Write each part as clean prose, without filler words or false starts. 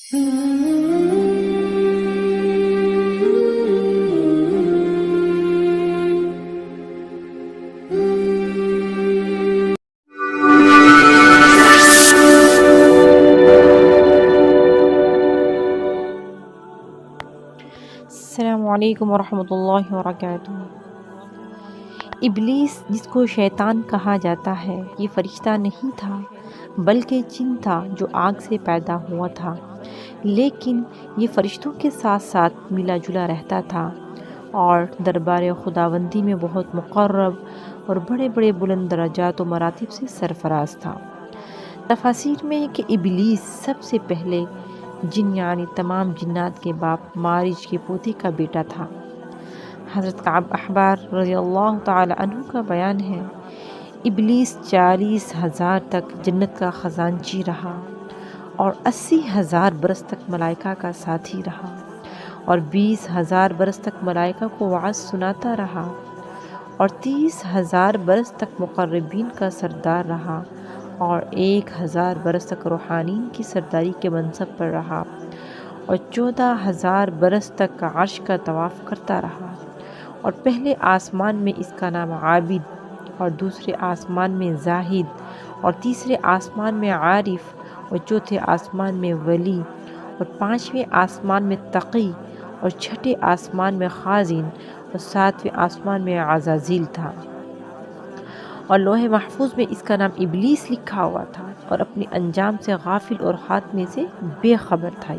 السلام علیکم ورحمۃ اللہ وبرکاتہ۔ ابلیس، جس کو شیطان کہا جاتا ہے، یہ فرشتہ نہیں تھا بلکہ جن تھا جو آگ سے پیدا ہوا تھا، لیکن یہ فرشتوں کے ساتھ ساتھ ملا جلا رہتا تھا اور دربار خداوندی میں بہت مقرب اور بڑے بڑے بلند درجات و مراتب سے سرفراز تھا۔ تفاسیر میں ہے کہ ابلیس سب سے پہلے جن یعنی تمام جنات کے باپ مارج کے پوتے کا بیٹا تھا۔ حضرت کعب احبار رضی اللہ تعالی عنہ کا بیان ہے، ابلیس 40,000 تک جنت کا خزانچی رہا اور 80,000 برس تک ملائکہ کا ساتھی رہا اور 20,000 برس تک ملائکہ کو وعظ سناتا رہا اور 30,000 برس تک مقربین کا سردار رہا اور 1,000 برس تک روحانین کی سرداری کے منصب پر رہا اور 14,000 برس تک عرش کا طواف کرتا رہا، اور پہلے آسمان میں اس کا نام عابد اور دوسرے آسمان میں زاہد اور تیسرے آسمان میں عارف اور چوتھے آسمان میں ولی اور پانچویں آسمان میں تقی اور چھٹے آسمان میں خازن اور ساتویں آسمان میں عزازیل تھا، اور لوح محفوظ میں اس کا نام ابلیس لکھا ہوا تھا اور اپنے انجام سے غافل اور خاتمے سے بے خبر تھا۔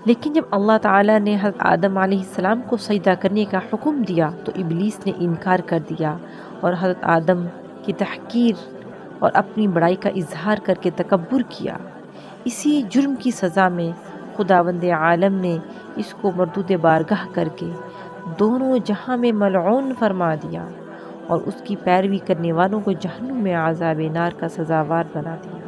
لیکن جب اللہ تعالیٰ نے حضرت آدم علیہ السلام کو سجدہ کرنے کا حکم دیا تو ابلیس نے انکار کر دیا اور حضرت آدم کی تحقیر اور اپنی بڑائی کا اظہار کر کے تکبر کیا۔ اسی جرم کی سزا میں خداوند عالم نے اس کو مردود بارگاہ کر کے دونوں جہاں میں ملعون فرما دیا اور اس کی پیروی کرنے والوں کو جہنم میں عذاب نار کا سزاوار بنا دیا۔